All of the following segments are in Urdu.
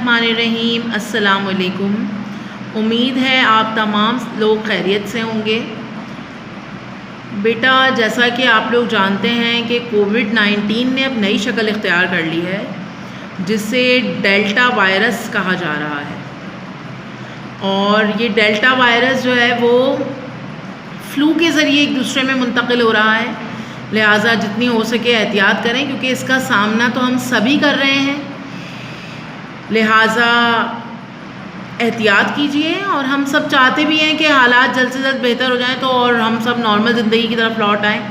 الرحمن الرحیم۔ السلام علیکم۔ امید ہے آپ تمام لوگ خیریت سے ہوں گے۔ بیٹا، جیسا کہ آپ لوگ جانتے ہیں کہ کووڈ-19 نے اب نئی شکل اختیار کر لی ہے، جسے ڈیلٹا وائرس کہا جا رہا ہے، اور یہ ڈیلٹا وائرس جو ہے وہ فلو کے ذریعے ایک دوسرے میں منتقل ہو رہا ہے، لہٰذا جتنی ہو سکے احتیاط کریں، کیونکہ اس کا سامنا تو ہم سبھی کر رہے ہیں، لہٰذا احتیاط کیجئے۔ اور ہم سب چاہتے بھی ہیں کہ حالات جلد سے جلد بہتر ہو جائیں تو اور ہم سب نارمل زندگی کی طرف لوٹ آئیں،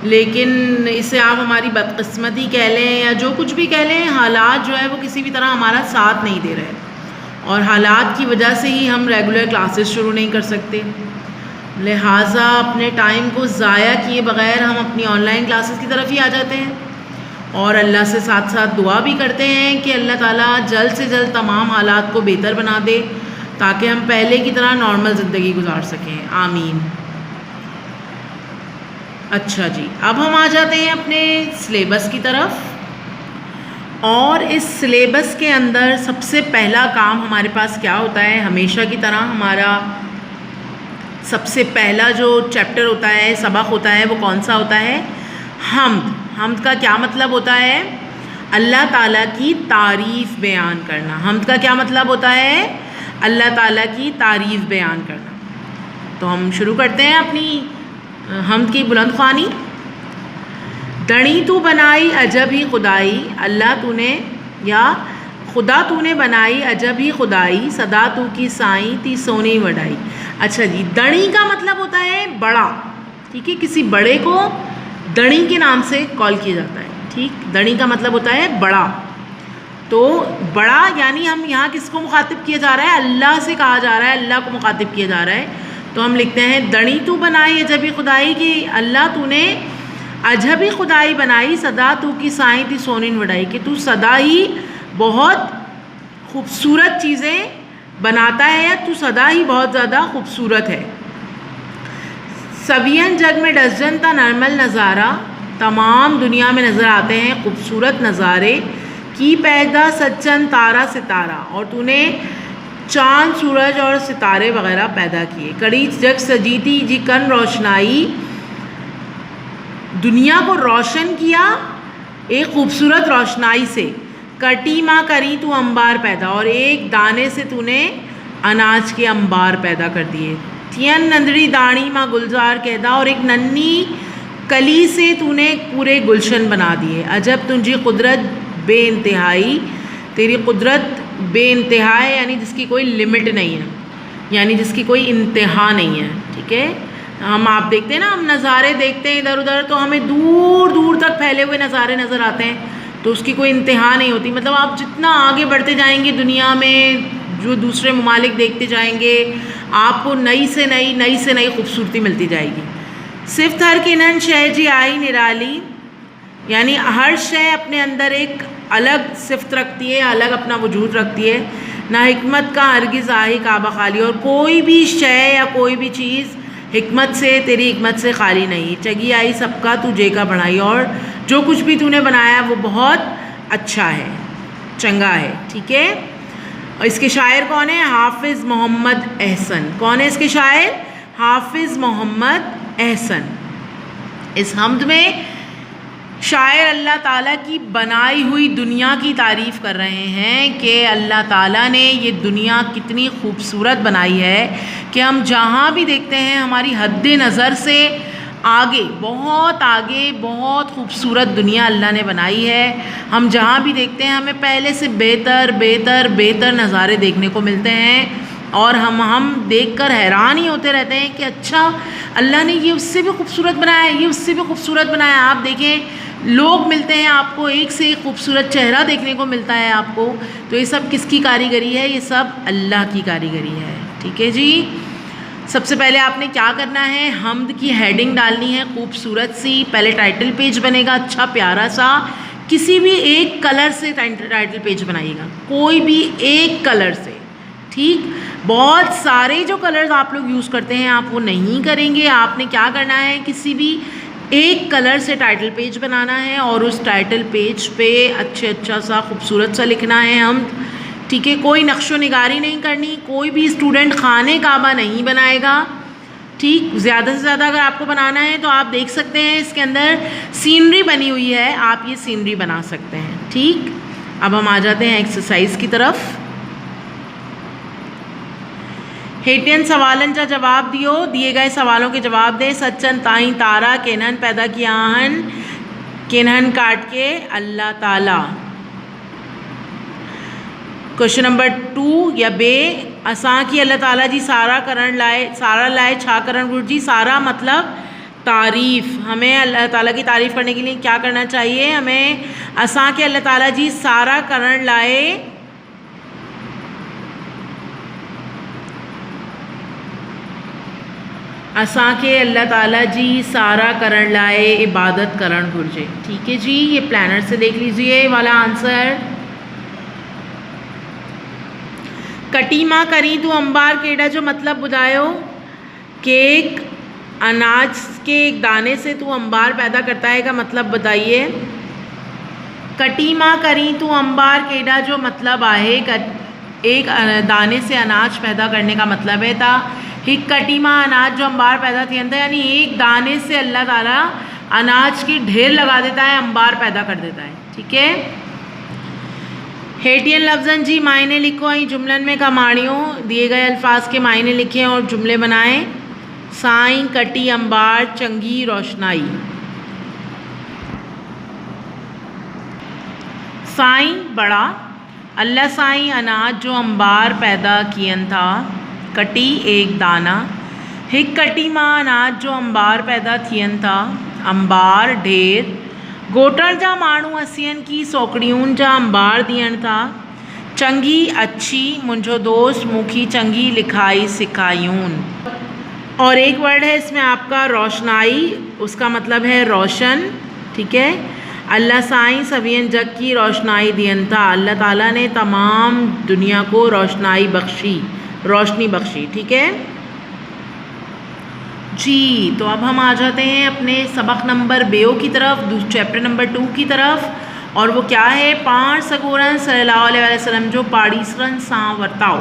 لیکن اسے آپ ہماری بدقسمتی کہہ لیں یا جو کچھ بھی کہہ لیں، حالات جو ہے وہ کسی بھی طرح ہمارا ساتھ نہیں دے رہے، اور حالات کی وجہ سے ہی ہم ریگولر کلاسز شروع نہیں کر سکتے، لہٰذا اپنے ٹائم کو ضائع کیے بغیر ہم اپنی آن لائن کلاسز کی طرف ہی آ جاتے ہیں، اور اللہ سے ساتھ ساتھ دعا بھی کرتے ہیں کہ اللہ تعالیٰ جلد سے جلد تمام حالات کو بہتر بنا دے تاکہ ہم پہلے کی طرح نارمل زندگی گزار سکیں، آمین۔ اچھا جی، اب ہم آ جاتے ہیں اپنے سلیبس کی طرف، اور اس سلیبس کے اندر سب سے پہلا کام ہمارے پاس کیا ہوتا ہے؟ ہمیشہ کی طرح ہمارا سب سے پہلا جو چیپٹر ہوتا ہے، سبق ہوتا ہے، وہ کون سا ہوتا ہے؟ حمد۔ حمد کا کیا مطلب ہوتا ہے؟ اللہ تعالیٰ کی تعریف بیان کرنا۔ حمد کا کیا مطلب ہوتا ہے؟ اللہ تعالیٰ کی تعریف بیان کرنا۔ تو ہم شروع کرتے ہیں اپنی حمد کی بلند خوانی۔ دڑی تو بنائی عجب ہی خدائی، اللہ تو نے، یا خدا تو نے بنائی عجب ہی خدائی، صدا تو کی سائیں تی سونی وڈائی۔ اچھا جی، دڑی کا مطلب ہوتا ہے بڑا، ٹھیک ہے، کسی بڑے کو دڑی کے نام سے کال کیا جاتا ہے، ٹھیک، دڑی کا مطلب ہوتا ہے بڑا۔ تو بڑا یعنی ہم یہاں کس کو مخاطب کیا جا رہا ہے؟ اللہ سے کہا جا رہا ہے، اللہ کو مخاطب کیا جا رہا ہے، تو ہم لکھتے ہیں دڑی تو بنائی عجب ہی خدائی، کہ اللہ تو نے عجب ہی خدائی بنائی، صدا تو کی سائیں تی سونین وڈائی، کہ تو صدا ہی بہت خوبصورت چیزیں بناتا ہے، یا تو صدا ہی بہت زیادہ خوبصورت ہے۔ سوین جگ میں ڈسجن تا نرمل نظارہ، تمام دنیا میں نظر آتے ہیں خوبصورت نظارے، کی پیدا سچن تارا ستارہ، اور تو نے چاند سورج اور ستارے وغیرہ پیدا کیے۔ کڑی جگ سجیتی جی کن روشنائی، دنیا کو روشن کیا ایک خوبصورت روشنائی سے۔ کٹی ماں کری تو انبار پیدا، اور ایک دانے سے تو نے اناج کے انبار پیدا کر دیے۔ تھین نندڑی داڑی ماں گلزار کہدا، اور ایک ننھی کلی سے تو نے پورے گلشن بنا دیے۔ عجب تجھی قدرت بے انتہائی، تیری قدرت بے انتہا ہے، یعنی جس کی کوئی لمٹ نہیں ہے، یعنی جس کی کوئی انتہا نہیں ہے، ٹھیک ہے۔ ہم آپ دیکھتے ہیں نا، ہم نظارے دیکھتے ہیں ادھر ادھر تو ہمیں دور دور تک پھیلے ہوئے نظارے نظر آتے ہیں، تو اس کی کوئی انتہا نہیں ہوتی، مطلب آپ جتنا آگے بڑھتے جائیں گے دنیا میں، جو دوسرے ممالک دیکھتے جائیں گے، آپ کو نئی سے نئی خوبصورتی ملتی جائے گی۔ صرف ہر کنن شے جی آئی نرالی، یعنی ہر شے اپنے اندر ایک الگ صفت رکھتی ہے، الگ اپنا وجود رکھتی ہے۔ نہ حکمت کا ہرگز آہی کعبہ خالی، اور کوئی بھی شے یا کوئی بھی چیز حکمت سے، تیری حکمت سے خالی نہیں۔ چگی آئی سب کا تو جے کا بڑھائی، اور جو کچھ بھی تو نے بنایا وہ بہت اچھا ہے، چنگا ہے، ٹھیک ہے۔ اور اس کے شاعر کون ہیں؟ حافظ محمد احسن۔ کون ہے اس کے شاعر؟ حافظ محمد احسن۔ اس حمد میں شاعر اللہ تعالیٰ کی بنائی ہوئی دنیا کی تعریف کر رہے ہیں کہ اللہ تعالیٰ نے یہ دنیا کتنی خوبصورت بنائی ہے کہ ہم جہاں بھی دیکھتے ہیں ہماری حد نظر سے آگے بہت خوبصورت دنیا اللہ نے بنائی ہے۔ ہم جہاں بھی دیکھتے ہیں ہمیں پہلے سے بہتر نظارے دیکھنے کو ملتے ہیں، اور ہم دیکھ کر حیران ہی ہوتے رہتے ہیں کہ اچھا اللہ نے یہ اس سے بھی خوبصورت بنایا ہے، یہ اس سے بھی خوبصورت بنایا ہے۔ آپ دیکھیں، لوگ ملتے ہیں آپ کو، ایک سے ایک خوبصورت چہرہ دیکھنے کو ملتا ہے آپ کو، تو یہ سب کس کی کاریگری ہے؟ یہ سب اللہ کی کاریگری ہے، ٹھیک ہے جی۔ سب سے پہلے آپ نے کیا کرنا ہے؟ حمد کی ہیڈنگ ڈالنی ہے خوبصورت سی، پہلے ٹائٹل پیج بنے گا اچھا پیارا سا، کسی بھی ایک کلر سے ٹائٹل پیج بنائیے گا، کوئی بھی ایک کلر سے، ٹھیک۔ بہت سارے جو کلرز آپ لوگ یوز کرتے ہیں آپ وہ نہیں کریں گے، آپ نے کیا کرنا ہے؟ کسی بھی ایک کلر سے ٹائٹل پیج بنانا ہے، اور اس ٹائٹل پیج پہ اچھا سا خوبصورت سا لکھنا ہے حمد، ٹھیک ہے. کوئی نقش و نگاری نہیں کرنی, کوئی بھی اسٹوڈنٹ خانے کعبہ نہیں بنائے گا. ٹھیک, زیادہ سے زیادہ اگر آپ کو بنانا ہے تو آپ دیکھ سکتے ہیں اس کے اندر سینری بنی ہوئی ہے, آپ یہ سینری بنا سکتے ہیں. ٹھیک, اب ہم آ جاتے ہیں ایکسرسائز کی طرف. ہیٹین سوالن جا جواب دیو, دیے گئے سوالوں کے جواب دے. سچن تائیں تارا کینہن پیدا کیا ہن, کینہن کاٹ کے اللہ تعالیٰ. کوشچن نمبر 2 یا بے, اساں کی اللہ تعالیٰ جی سارا کرن لائے, سارا لائے چھا کرن گھر جی. سارا مطلب تعریف, ہمیں اللہ تعالیٰ کی تعریف کرنے کے لیے کیا کرنا چاہیے, ہمیں اساں کے اللہ تعالیٰ جی سارا کرن لائے اساں کے اللہ تعالیٰ جی سارا کرن لائے عبادت کرن گھرجے. ٹھیک ہے جی, یہ پلانر سے دیکھ لیجئے والا آنسر. کٹی ماں کریں تو انبار کیڑا جو مطلب بجایو کہ ایک اناج کے ایک دانے سے تو انبار پیدا کرتا ہے کا مطلب بتائیے. کٹی ماں کریں تو انبار کیڑا جو مطلب آئے, ایک دانے سے اناج پیدا کرنے کا مطلب ہے تا ہک کٹی ماں اناج جو انبار پیدا تھی انتا, یعنی ایک دانے سے اللہ تعالیٰ اناج کی ڈھیر لگا دیتا ہے, انبار پیدا کر دیتا ہے. ٹھیک ہے. ہیٹین لفظن جی معنی لکھو, آئیں جملن میں کا ماڑیوں, دیے گئے الفاظ کے معنی لکھیں اور جملے بنائیں. سائیں کٹی انبار چنگی روشنائی. سائیں بڑا, اللہ سائیں اناج جو انبار پیدا کین تھا. کٹی ایک دانہ, ہک کٹی ماں اناج جو انبار پیدا تھین تھا. انبار ڈھیر, گوٹر جا مانو اسین کی سوکڑیون جا انبار دین تھا. چنگی اچھی, منجھو دوست موکھی چنگی لکھائی سکھائیون. اور ایک ورڈ ہے اس میں آپ کا روشنائی, اس کا مطلب ہے روشن. ٹھیک ہے. اللہ سائیں سوین جگ کی روشنائی دین تھا, اللہ تعالیٰ نے تمام دنیا کو روشنائی بخشی, روشنی بخشی. ٹھیک ہے جی. تو اب ہم آ جاتے ہیں اپنے سبق نمبر 2 کی طرف, چیپٹر نمبر 2 کی طرف. اور وہ کیا ہے, 5 سگورن صلی اللہ علیہ وسلم جو پاڑیسرن ساں ورتاؤ.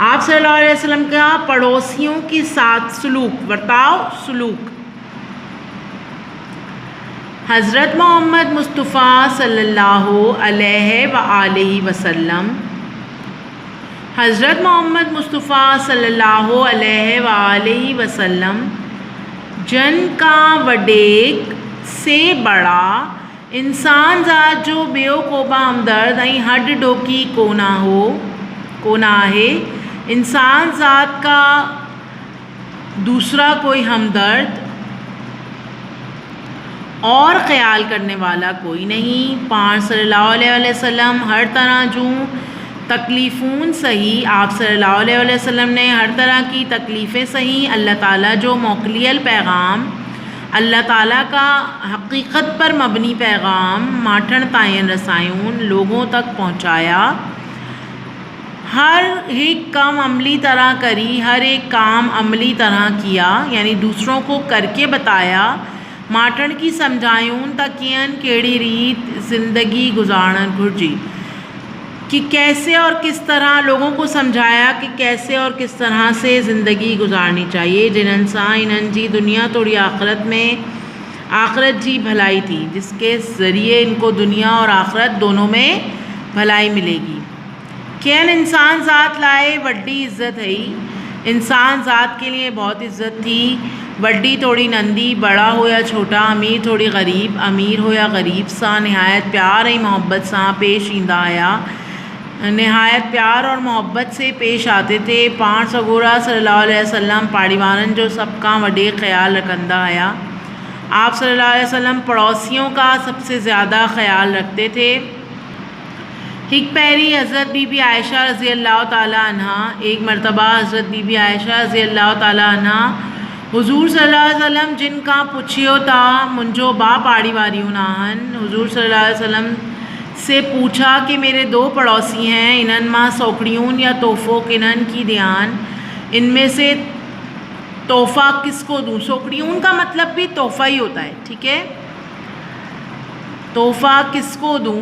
آپ صلی اللہ علیہ وسلم کا پڑوسیوں کے ساتھ سلوک, ورتاؤ سلوک. حضرت محمد مصطفیٰ صلی اللہ علیہ وآلہ وسلم, حضرت محمد مصطفیٰ صلی اللہ علیہ وآلہ وسلم جن کا وڈیک سے بڑا انسان ذات جو بیو کو با ہمدرد آئیں ہڈ ڈوکی کونا ہو, کونا ہے. انسان ذات کا دوسرا کوئی ہمدرد اور خیال کرنے والا کوئی نہیں. 5 صلی اللہ علیہ وسلم ہر طرح جو تکلیفون سہی, آپ صلی اللہ علیہ وسلم نے ہر طرح کی تکلیفیں سہی. اللہ تعالیٰ جو موکلیل پیغام, اللہ تعالیٰ کا حقیقت پر مبنی پیغام ماٹھن تائین رسائیون لوگوں تک پہنچایا. ہر ایک کام عملی طرح کری, ہر ایک کام عملی طرح کیا, یعنی دوسروں کو کر کے بتایا. ماٹھن کی سمجھائیون تکین کیڑی ریت زندگی گزارن گھرجی, کہ کیسے اور کس طرح لوگوں کو سمجھایا کہ کیسے اور کس طرح سے زندگی گزارنی چاہیے. جنن سا انہن جی دنیا توڑی آخرت میں, آخرت جی بھلائی تھی, جس کے ذریعے ان کو دنیا اور آخرت دونوں میں بھلائی ملے گی. کین انسان ذات لائے وڈی عزت ہے, انسان ذات کے لیے بہت عزت تھی. وڈی توڑی نندی, بڑا ہو یا چھوٹا, امیر توڑی غریب, امیر ہو یا غریب سا نہایت پیار ای محبت سا پیش ایندا آیا, نہایت پیار اور محبت سے پیش آتے تھے. 5 سگورا صلی اللہ علیہ وسلم پاڑیوانن جو سب کا وڈے خیال رکھندہ آیا. آپ صلی اللہ علیہ وسلم پڑوسیوں کا سب سے زیادہ خیال رکھتے تھے. ہک پیری حضرت بی بی عائشہ رضی اللہ تعالیٰ عنہ, ایک مرتبہ حضرت بی بی عائشہ رضی اللہ تعالیٰ عنہ حضور صلی اللہ علیہ وسلم جن کا پوچھیو تا منجو با پاڑی واریوں ناہن, حضور صلی اللہ علیہ وسلم سے پوچھا کہ میرے 2 پڑوسی ہیں, انہن ماں سوکڑیون یا توفو کنن کی دیان, ان میں سے تحفہ کس کو دوں. سوکڑیون کا مطلب بھی تحفہ ہی ہوتا ہے. ٹھیک ہے, تحفہ کس کو دوں.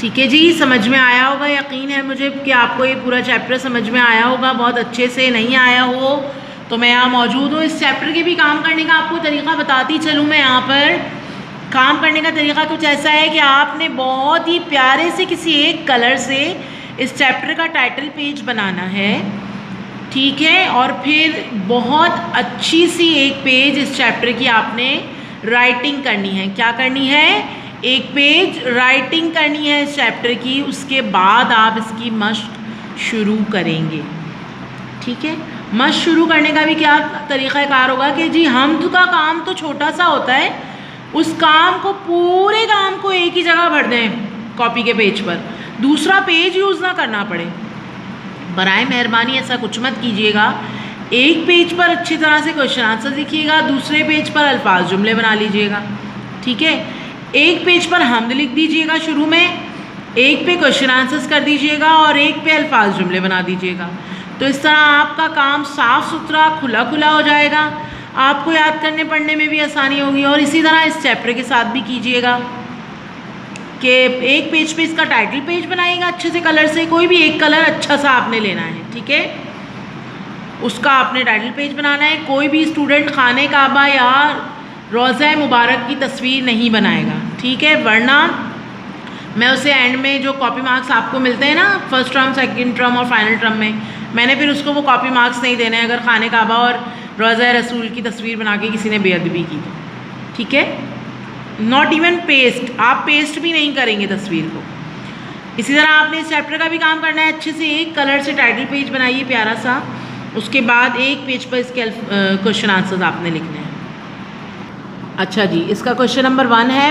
ٹھیک ہے جی، سمجھ میں آیا ہوگا، یقین ہے مجھے کہ آپ کو یہ پورا چیپٹر سمجھ میں آیا ہوگا بہت اچھے سے. نہیں آیا ہو تو میں یہاں موجود ہوں. اس چیپٹر کے بھی کام کرنے کا آپ کو طریقہ بتاتی چلوں. میں یہاں پر کام کرنے کا طریقہ کچھ ایسا ہے کہ آپ نے بہت ہی پیارے سے کسی ایک کلر سے اس چیپٹر کا ٹائٹل پیج بنانا ہے، ٹھیک ہے، اور پھر بہت اچھی سی ایک پیج اس چیپٹر کی آپ نے رائٹنگ کرنی ہے. کیا کرنی ہے؟ ایک پیج رائٹنگ کرنی ہے اس چیپٹر کی. اس کے بعد آپ اس کی مشق شروع کریں گے. ٹھیک ہے، مشق شروع کرنے کا بھی کیا طریقہ کار ہوگا کہ جی حمد کا کام تو چھوٹا سا ہوتا ہے، اس کام کو پورے کام کو ایک ہی جگہ بھر دیں کاپی کے پیج پر، دوسرا پیج یوز نہ کرنا پڑے. برائے مہربانی ایسا کچھ مت کیجیے گا. ایک پیج پر اچھی طرح سے کوشچن آنسر لکھیے گا، دوسرے پیج پر الفاظ جملے بنا لیجیے گا. ٹھیک ہے، ایک پیج پر حمد لکھ دیجیے گا شروع میں، ایک پہ کوشچن آنسرز کر دیجیے گا اور ایک پہ الفاظ جملے بنا دیجیے گا. تو اس طرح آپ کا کام صاف ستھرا کھلا کھلا ہو جائے گا، آپ کو یاد کرنے پڑھنے میں بھی آسانی ہوگی. اور اسی طرح اس چیپٹر کے ساتھ بھی کیجیے گا کہ ایک پیج پہ اس کا ٹائٹل پیج بنائیے گا اچھے سے کلر سے. کوئی بھی ایک کلر اچھا سا آپ نے لینا ہے، ٹھیک ہے، اس کا آپ نے ٹائٹل پیج بنانا ہے. کوئی بھی اسٹوڈنٹ خانہ کعبہ یا روضہ مبارک کی تصویر نہیں بنائے گا، ٹھیک ہے، ورنہ میں اسے اینڈ میں جو کاپی مارکس آپ کو ملتے ہیں نا فرسٹ ٹرم، سیکنڈ ٹرم اور فائنل ٹرم میں نے پھر اس کو وہ کاپی مارکس نہیں دینے اگر خانہ کعبہ اور روضہ رسول کی تصویر بنا کے کسی نے بے ادبی کی. ٹھیک ہے، ناٹ ایون پیسٹ، آپ پیسٹ بھی نہیں کریں گے تصویر کو. اسی طرح آپ نے اس چیپٹر کا بھی کام کرنا ہے. اچھے سے ایک کلر سے ٹائٹل پیج بنائیے پیارا سا، اس کے بعد ایک پیج پر اس کے کوشچن آنسرز آپ نے لکھنے ہیں. اچھا جی، اس کا کوشچن نمبر 1 ہے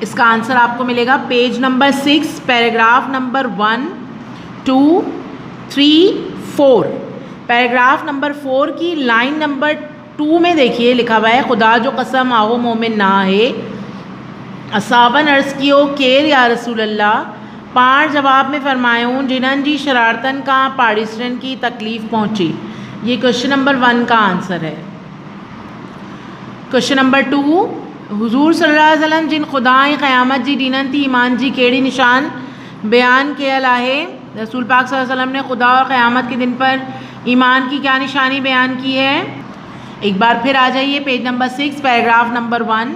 اس کا آنسر آپ کو ملے گا page number 6 paragraph number 1 2 3 4. Paragraph number 4 کی لائن نمبر 2 میں دیکھیے لکھا ہوا ہے خدا جو قسم آہو مومن نہ ہے. اصحابن عرض کیو کیر یا رسول اللہ. پاڻ جواب میں فرمایوں جنہن جی شرارتن کا پاڑیسرن کی تکلیف پہنچی. یہ کوشچن نمبر 1 کا آنسر ہے. کوشچن نمبر 2 حضور صلی اللہ علیہ وسلم جن خدا قیامت جی ڈینن تھی ایمان جی کیڑی نشان بیان کیل ہے. رسول پاک صلی اللہ علیہ وسلم نے خدا اور قیامت کے دن پر ایمان کی کیا نشانی بیان کی ہے. ایک بار پھر آ جائیے پیج نمبر 6 پیراگراف نمبر 1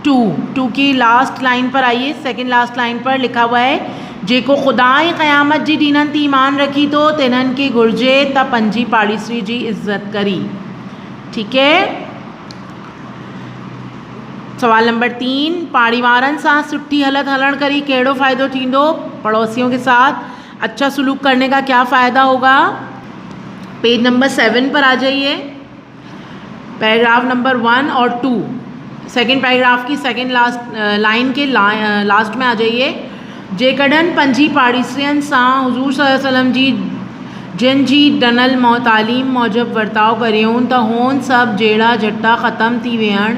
2 کی لاسٹ لائن پر آئیے. سیکنڈ لاسٹ لائن پر لکھا ہوا ہے جے کو خدا قیامت جی ڈینن تی ایمان رکھی تو تنہن کے گرجے تا پنجی پاڑیسری جی عزت کری. ٹھیک ہے. سوال نمبر 3 پاڑی وارن سا سٹھی حلت ہلن کری کیڑو فائدو تھیندو. پڑوسیوں کے ساتھ اچھا سلوک کرنے کا کیا فائدہ ہوگا. پیج نمبر 7 پر آ جائیے پیراگراف نمبر 1 اور 2 سیکنڈ پیراگراف کی سیکنڈ لائن کے لاسٹ میں آ جائیے. جے کڈن پنجی پاڑیسرین سان حضور صلی اللہ علیہ وسلم جی جن جی ڈنل تعلیم موجب ورتاؤ کریون تا ہون سب جیڑا جٹا ختم تھی ویئن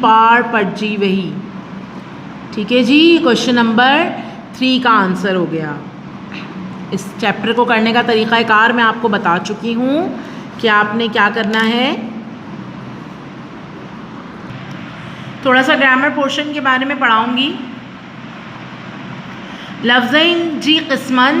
پاڑ پڑجی وہی. ٹھیک ہے جی، کوشچن نمبر 3 کا آنسر ہو گیا. اس چیپٹر کو کرنے کا طریقہ کار میں آپ کو بتا چکی ہوں کہ آپ نے کیا کرنا ہے. تھوڑا سا گرامر پورشن کے بارے میں پڑھاؤں گی. لفظین جی قسمن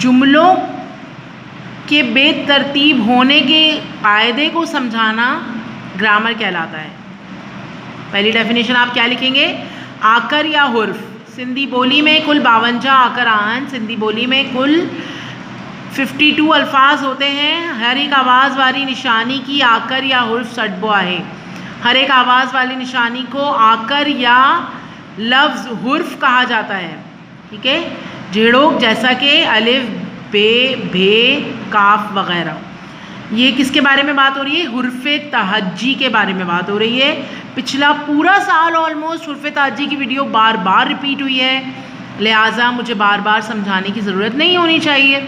جملوں کے بے ترتیب ہونے کے قاعدے کو سمجھانا گرامر کہلاتا ہے. پہلی ڈیفینیشن آپ کیا لکھیں گے؟ آکر یا حرف. سندھی بولی میں کل 52 آکر آہن. سندھی بولی میں کل 52 الفاظ ہوتے ہیں. ہر ایک آواز والی نشانی کی آکر یا حرف سٹبو ہے. ہر ایک آواز والی نشانی کو آکر یا لفظ حرف کہا جاتا ہے. ٹھیک ہے، جھیڑوک جیسا کہ الف بے بھے کاف وغیرہ. یہ کس کے بارے میں بات ہو رہی ہے؟ حرف تہجی کے بارے میں بات ہو رہی ہے. پچھلا پورا سال آلموسٹ حرف تہجی کی ویڈیو بار بار ریپیٹ ہوئی ہے، لہٰذا مجھے بار بار سمجھانے کی ضرورت نہیں ہونی چاہیے.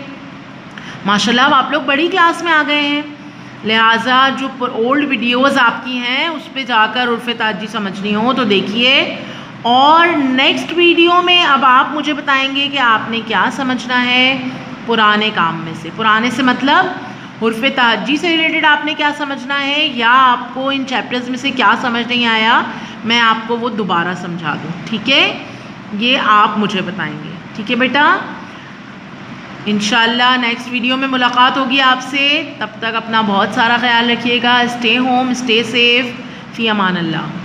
ماشاءاللہ اب آپ لوگ بڑی کلاس میں آ گئے ہیں، لہٰذا جو اولڈ ویڈیوز آپ کی ہیں اس پہ جا کر عرف تہجی سمجھنی ہو تو دیکھیے. اور نیکسٹ ویڈیو میں اب آپ مجھے بتائیں گے کہ آپ نے کیا سمجھنا ہے پرانے کام میں سے. پرانے سے مطلب عرف تہجی سے ریلیٹڈ آپ نے کیا سمجھنا ہے, یا آپ کو ان چیپٹرز میں سے کیا سمجھ نہیں آیا میں آپ کو وہ دوبارہ سمجھا دوں. ٹھیک ہے, یہ آپ مجھے بتائیں گے. ٹھیک ہے بیٹا, انشاءاللہ نیکسٹ ویڈیو میں ملاقات ہوگی آپ سے. تب تک اپنا بہت سارا خیال رکھیے گا. اسٹے ہوم, اسٹے سیف, فی امان اللہ.